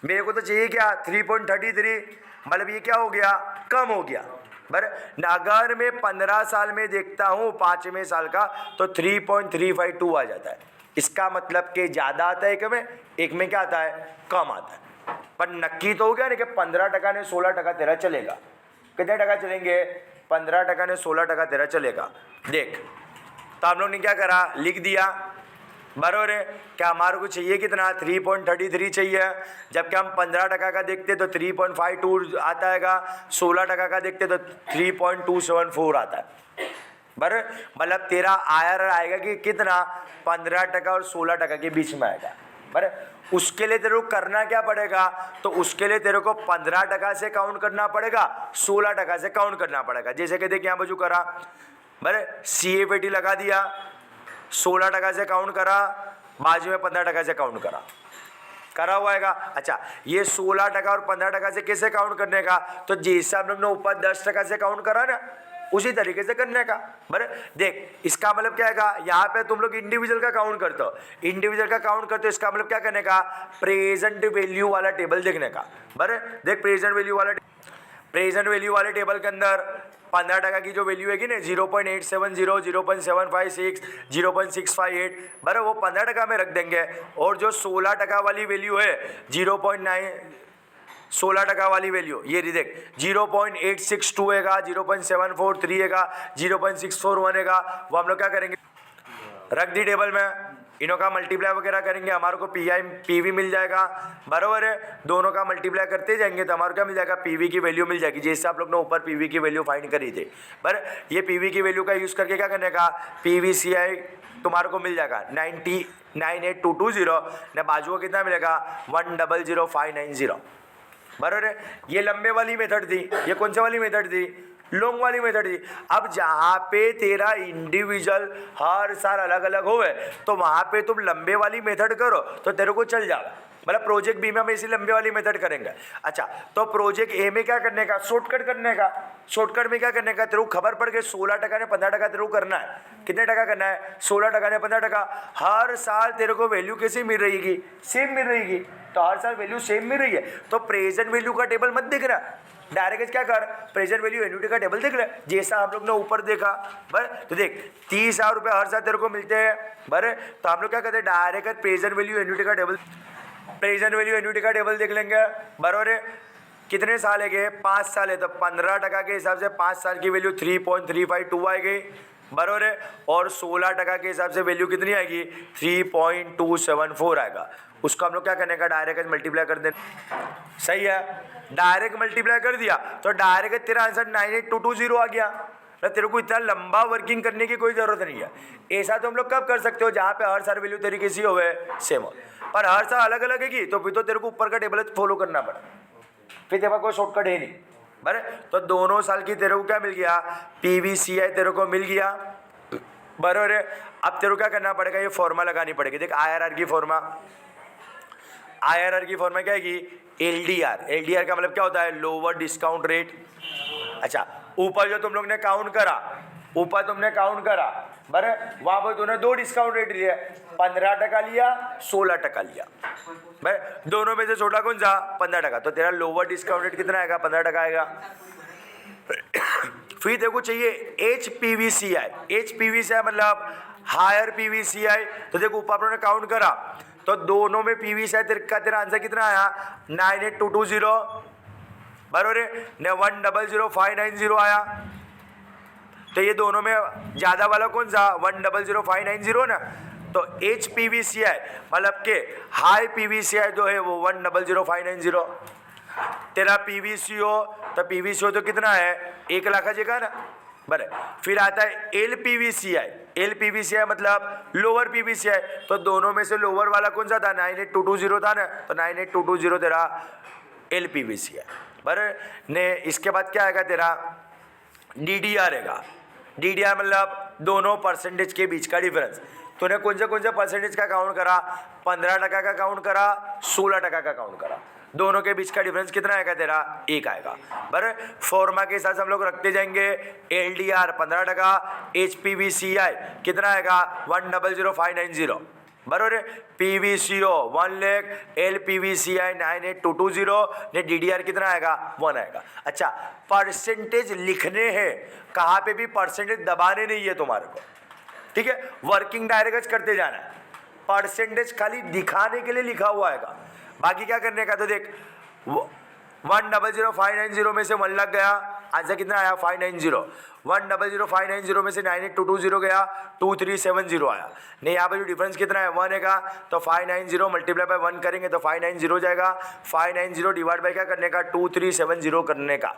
मेरे को तो चाहिए क्या, 3.33, मतलब ये क्या हो गया, कम हो गया। बराबर, अगर मैं 15 साल में देखता हूं 5वें साल का, तो 3.352 आ जाता है। इसका मतलब कि ज्यादा आता है, एक में क्या आता है, कम आता है। पर नक्की तो हो गया ना कि 15% ने 16% तेरा चलेगा। कितने टका चलेंगे, 15% ने 16% तेरा चलेगा। देख, तो हम लोग ने क्या करा, लिख दिया। बराबर है, क्या हमारे को चाहिए कितना, 3.33 चाहिए, जबकि हम 15% का देखते तो 3.52 आता है, 16% का देखते तो 3.274 आता है। बराबर, मतलब तेरा आईआरआर आएगा कि कितना, 15% और 16% के बीच में आएगा। बराबर, उसके लिए तेरे को करना क्या पड़ेगा, तो उसके लिए तेरे को 15% से काउंट करना पड़ेगा, 16% से काउंट करना पड़ेगा। जैसे कि देख यहाँ बाजू करा, बराबर, CFAT लगा दिया, 16% से काउंट करा, बाजू में 15% से काउंट करा हुआ है। अच्छा, ये 16% और 15% से कैसे काउंट करने का, तो जैसे हम लोग ने ऊपर 10% से काउंट करा ना, उसी तरीके से करने का। बराबर, देख इसका मतलब क्या है, यहाँ पे तुम लोग इंडिविजुअल का काउंट करते हो, इंडिविजुअल का काउंट करते हो, इसका मतलब क्या करने का, प्रेजेंट वैल्यू वाला टेबल देखने का। बराबर, देख प्रेजेंट वैल्यू वाले टेबल के अंदर 15% की जो वैल्यू है ना, 0.870, 0.756, 0.658, बराबर, वो 15% में रख देंगे। और जो 16% वाली वैल्यू है, 16% वाली वैल्यू, ये देख 0.862 है, 0.743 है, 0.641 है, वो हम लोग क्या करेंगे, रख दी टेबल में। इनों का मल्टीप्लाई वगैरह करेंगे, हमारे को पीवी मिल जाएगा, बराबर है। दोनों का मल्टीप्लाई करते जाएंगे तो हमारे क्या मिल जाएगा, पीवी की वैल्यू मिल जाएगी। जैसे आप लोग ने ऊपर पीवी की वैल्यू फाइंड करी थी, पर ये पीवी की वैल्यू का यूज़ करके क्या करने का, पीवीसीआई तुम्हारे को मिल जाएगा 98220 ने बाजू को कितना मिलेगा 1000590, बराबर है। ये लंबे वाली मेथड थी, ये कौन सी वाली मेथड थी, लॉन्ग वाली मेथड थी। अब जहाँ पे तेरा इंडिविजुअल हर साल अलग अलग होवे तो वहाँ पे तुम लंबे वाली मेथड करो तो तेरे को चल जाएगा। मतलब प्रोजेक्ट बी में हम इसी लंबे वाली मेथड करेंगे। अच्छा, तो प्रोजेक्ट ए में क्या करने का, शॉर्टकट करने का। शॉर्टकट में क्या करने का, तेरे को खबर पड़ गई 16% ने 15% तेरे को करना है। कितने टका करना है, 16% ने 15%। हर साल तेरे को वैल्यू कैसी मिल रहेगी, सेम मिल रहेगी। तो हर साल वैल्यू सेम मिल रही है तो प्रेजेंट वैल्यू का टेबल मत देखना, डायरेक्ट क्या कर, प्रेजेंट वैल्यू एन्युटी का टेबल देख ले, जैसा हम लोग ने ऊपर देखा। बर तो देख 30,000 रुपये हर साल तेरे को मिलते हैं, बर तो हम लोग क्या करते हैं, डायरेक्ट प्रेजेंट वैल्यू एन्युटी का टेबल, प्रेजेंट वैल्यू एन्युटी का टेबल देख लेंगे, बराबर है। कितने साल है, 5 साल है तो 15% के हिसाब से 5 साल की वैल्यू 3.352 आएगी, बराबर है। और 16% के हिसाब से वैल्यू कितनी आएगी, 3.274 आएगा। उसको हम लोग क्या करने का, डायरेक्ट मल्टीप्लाई कर देना, सही है। डायरेक्ट मल्टीप्लाई कर दिया तो डायरेक्ट तेरा आंसर 98220 आ गया। तो तेरे को इतना लंबा वर्किंग करने की कोई जरूरत नहीं है। ऐसा तो हम लोग कब कर सकते हो, जहाँ पे हर साल वैल्यू तेरी कैसी हो सेम हो, पर हर साल अलग अलग है तो फिर तो तेरे को ऊपर का टेबल फॉलो करना पड़ा, फिर तेरे पास कोई शॉर्टकट है नहीं, बराबर। तो दोनों साल की तेरे को क्या मिल गया, पीवीसीआई तेरे को मिल गया, बराबर है। अब तेरे को क्या करना पड़ेगा, ये फॉर्मा लगानी पड़ेगी। देख आईआरआर की फॉर्मा, आईआरआर की फॉर्मा क्या है, एलडीआर। एलडीआर का मतलब क्या होता है, लोअर डिस्काउंट रेट। अच्छा, ऊपर जो तुम लोग ने काउंट करा, ऊपर तुमने काउंट करा, बराबर, वहां पर तूने 2 डिस्काउंट रेट लिए, 15% लिया, 16% लिया, बराबर। दोनों में से छोटा कौन सा, 15%। तो तेरा लोअर डिस्काउंट रेट कितना आएगा, 15% आएगा। फिर देखो चाहिए HPVCI। HPVCI मतलब हायर PVCI। तो देखो ऊपर आपने काउंट करा तो दोनों में PVCI तेरा आंसर कितना आया, 98220, बराबर है ने 1000590 आया। तो ये दोनों में ज्यादा वाला कौन सा, 1000590 ना। तो HPVCI मतलब के हाई PVCI जो है वो 1000590। तेरा PVCO तो PVCO तो कितना है, 1 लाख का जगह ना, बराबर। फिर आता है LPVCI। LPVCI मतलब लोअर PVCI। तो दोनों में से लोअर वाला कौन सा था, 98220 था ना, तो 98220 तेरा LPVCI, बराबर ने। इसके बाद क्या आएगा तेरा, DDR आएगा। DDR मतलब दोनों परसेंटेज के बीच का डिफरेंस। तूने कौन से परसेंटेज का काउंट करा, 15% का काउंट करा, 16% का काउंट करा, दोनों के बीच का डिफरेंस कितना आएगा तेरा, 1 आएगा, बराबर। फॉर्मा के हिसाब से हम लोग रखते जाएंगे, LDR 15%, HPVCI कितना आएगा 1000590, बराबर है। PVCO 1 लाख, LPVCI 98220 ने DDR कितना आएगा, 1 आएगा। अच्छा, परसेंटेज लिखने हैं, कहाँ पे भी परसेंटेज दबाने नहीं है तुम्हारे को, ठीक है। वर्किंग डायरेक्ट करते जाना है, परसेंटेज खाली दिखाने के लिए लिखा हुआ आएगा, बाकी क्या करने का। तो देख 1000590 में से 1 लाख गया, आंसर कितना आया 590। 1000590 में से 98220 गया, 2370 आया। नहीं, यहाँ पे जो डिफरेंस कितना है, 1 है। तो 590 मल्टीप्लाई बाय 1 करेंगे तो 590 हो जाएगा। 590 डिवाइड बाय क्या करने का, 2370 करने का,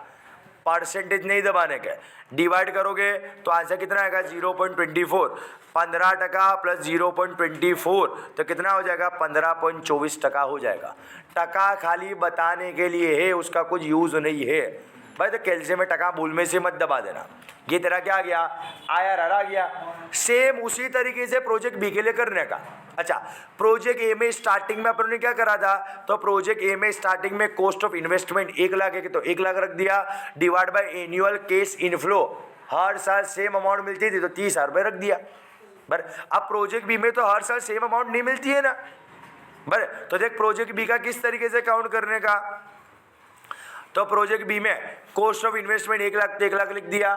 परसेंटेज नहीं दबाने के। डिवाइड करोगे तो आंसर कितना आएगा 0.24। 15% प्लस 0.24 तो कितना हो जाएगा, 15.24% हो जाएगा। टका खाली बताने के लिए है, उसका कुछ यूज नहीं है भाई। तो कैल्शियम में टका भूल में से मत दबा देना। ये तेरा क्या आ गया, IRR आ गया। सेम उसी तरीके से प्रोजेक्ट बी के लिए करने का। अच्छा, प्रोजेक्ट ए में स्टार्टिंग में अपन ने क्या करा था, तो प्रोजेक्ट ए में स्टार्टिंग में कॉस्ट ऑफ इन्वेस्टमेंट 1 लाख है तो 1 लाख रख दिया, divide by annual cash inflow, हर साल सेम अमाउंट मिलती थी तो 30,000 रुपये रख दिया, बर। अब प्रोजेक्ट बी में तो हर साल सेम अमाउंट नहीं मिलती है ना, बर। तो देख प्रोजेक्ट बी का किस तरीके से काउंट करने का। तो प्रोजेक्ट बी में कॉस्ट ऑफ इन्वेस्टमेंट 1 लाख तो 1 लाख लिख दिया,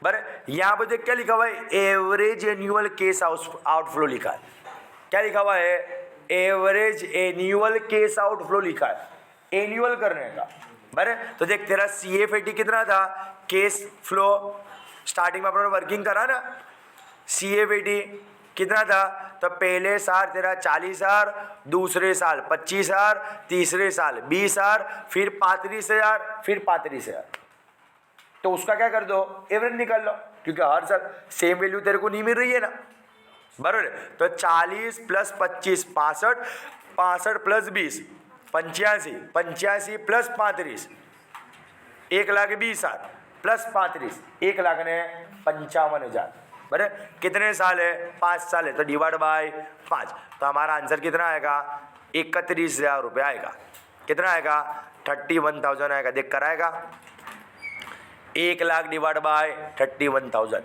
बराबर। यहाँ पर देख क्या लिखा हुआ है, एवरेज एनुअल केस आउटफ्लो लिखा है। क्या लिखा हुआ है, एवरेज एनुअल केस आउटफ्लो लिखा है, एनुअल करने का, बराबर। तो देख तेरा CFAT कितना था, केस फ्लो, स्टार्टिंग में अपने वर्किंग करा ना, CFAT कितना था? तो पहले साल तेरा 40,000, दूसरे साल 25,000, तीसरे साल 20,000, फिर 35,000, फिर 35,000। तो उसका क्या कर दो, एवरेज निकाल लो, क्योंकि हर साल सेम वैल्यू तेरे को नहीं मिल रही है ना, बराबर। तो 40 प्लस 25 65, 65 प्लस 20 85, 85 प्लस 35 1,20,000 प्लस 35 1,55,000। बरे कितने साल है? 5 साल है, तो डिवाइड बाय 5। तो हमारा आंसर कितना आएगा? 31,000 रुपये आएगा। कितना आएगा? 31,000 आएगा। देख कर आएगा 1,00,000 डिवाइड बाय 31,000,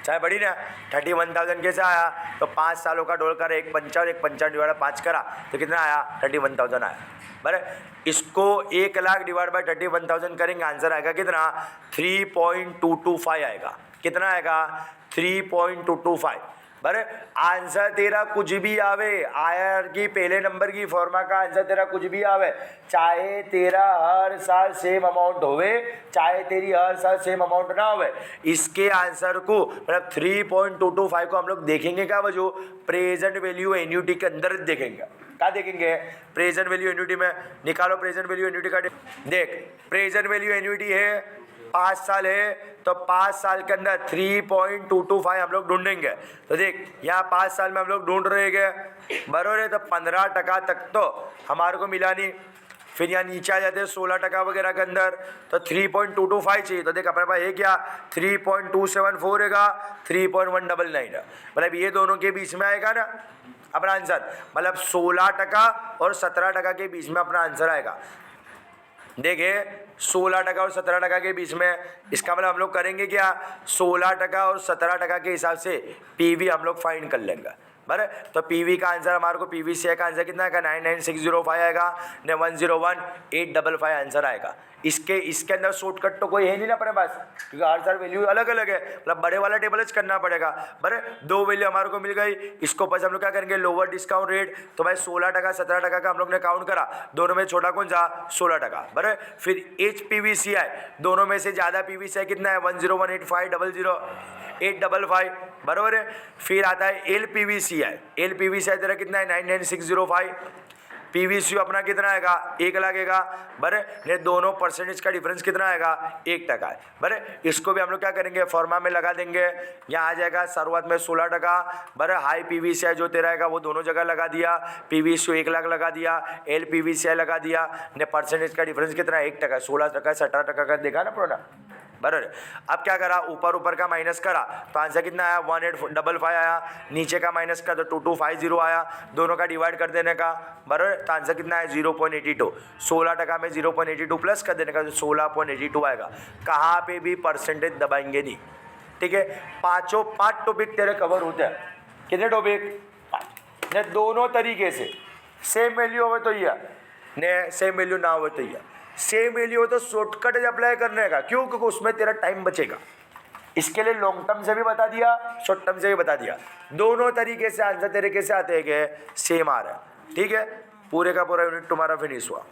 चाहे बड़ी ना। 31,000 कैसे आया? तो 5 सालों का डोल कर 1,55, 1,55 डिवाइड 5 करा तो कितना आया? 31,000 आया। बरे इसको 1,00,000 डिवाइड बाय 31,000 करेंगे, आंसर आएगा कितना? 3.225 आएगा। कितना आएगा? 3.225। बरे आंसर तेरा कुछ भी आवे, आयर की पहले नंबर की फॉर्मा का आंसर तेरा कुछ भी आवे, चाहे तेरा हर साल सेम अमाउंट होवे, चाहे तेरी हर साल सेम अमाउंट ना होवे, इसके आंसर को मतलब 3.225 को हम लोग देखेंगे क्या वजह? प्रेजेंट वैल्यू एन्युटी के अंदर देखेंगे। क्या देखेंगे? प्रेजेंट वैल्यू एन्युटी में। निकालो प्रेजेंट वैल्यू एन्युटी का। देख प्रेजेंट वैल्यू एन्युटी है 5 साल है, तो 5 साल के अंदर 3.225 हम लोग ढूंढेंगे। तो देख यहाँ 5 साल में हम लोग ढूंढ रहे हैं, बरोबर है। तो 15% तक तो हमारे को मिला नहीं, फिर यहाँ नीचे आ जाते हैं 16% वगैरह के अंदर, तो 3.225 चाहिए। तो देख अपने पास है क्या? 3.274 है, 3.199 है, मतलब ये दोनों के बीच में आएगा ना अपना आंसर, मतलब 16% और 17% के बीच में अपना आंसर आएगा। देखिए 16% और 17% के बीच में, इसका मतलब हम लोग करेंगे क्या? 16% और 17% के हिसाब से पीवी हम लोग फाइंड कर लेंगे। बराबर, तो पीवी का आंसर हमारे को पीवीसीआई का आंसर कितना आएगा? 99605 आएगा ने 101855 आंसर आएगा। इसके अंदर शॉर्टकट तो कोई है नहीं ना अपने पास, क्योंकि हर साल वैल्यू अलग अलग है, मतलब बड़े वाला टेबल करना पड़ेगा। बराबर, 2 वैल्यू हमारे को मिल गई, इसको बस हम लोग क्या करेंगे? लोअर डिस्काउंट रेट, तो भाई 16% 17% का हम लोग ने काउंट करा, दोनों में छोटा कौन सा? 16%। बराबर, फिर HPVCI, दोनों में से ज्यादा पीवीसीआई कितना है? 1018500 बराबर है। फिर आता है LPVCI तेरा कितना है? 99605। पीवीसीयू अपना कितना आएगा? 1,00,000 आएगा। बरे ये दोनों परसेंटेज का डिफरेंस कितना आएगा? 1% है। बरे इसको भी हम लोग क्या करेंगे? फॉर्मा में लगा देंगे। यहाँ आ जाएगा शुरुआत में 16%। बरे हाई पीवीसीआई जो तेरा आएगा वो दोनों जगह लगा दिया, पीवीसीयू 1,00,000 लगा दिया, LPVCI लगा दिया ने परसेंटेज का डिफरेंस कितना? 1%, 16%, 17% का देखा ना पूरा। बराबर, अब क्या करा? ऊपर का माइनस करा तो आंसर कितना आया? 1855 आया। नीचे का माइनस का तो 2250 आया, दोनों का डिवाइड कर देने का। बराबर, तो आंसर कितना है? 0.82। 16% में 0.82 प्लस कर देने का तो 16.82 आएगा। कहाँ पे भी परसेंटेज दबाएंगे नहीं, ठीक है। 5 टॉपिक तेरे कवर होते हैं। कितने टॉपिक? 5 ने दोनों तरीके से सेम वैल्यू हो तो यह ने सेम वैल्यू ना हो तो यह सेम वैल्यू हो तो शॉर्टकट अप्लाई करने का। क्यों? क्योंकि उसमें तेरा टाइम बचेगा। इसके लिए लॉन्ग टर्म से भी बता दिया, शॉर्ट टर्म से भी बता दिया, दोनों तरीके से आंसर तेरे कैसे आते हैं? सेम आ रहा है, ठीक है। पूरे का पूरा यूनिट तुम्हारा फिनिश हुआ।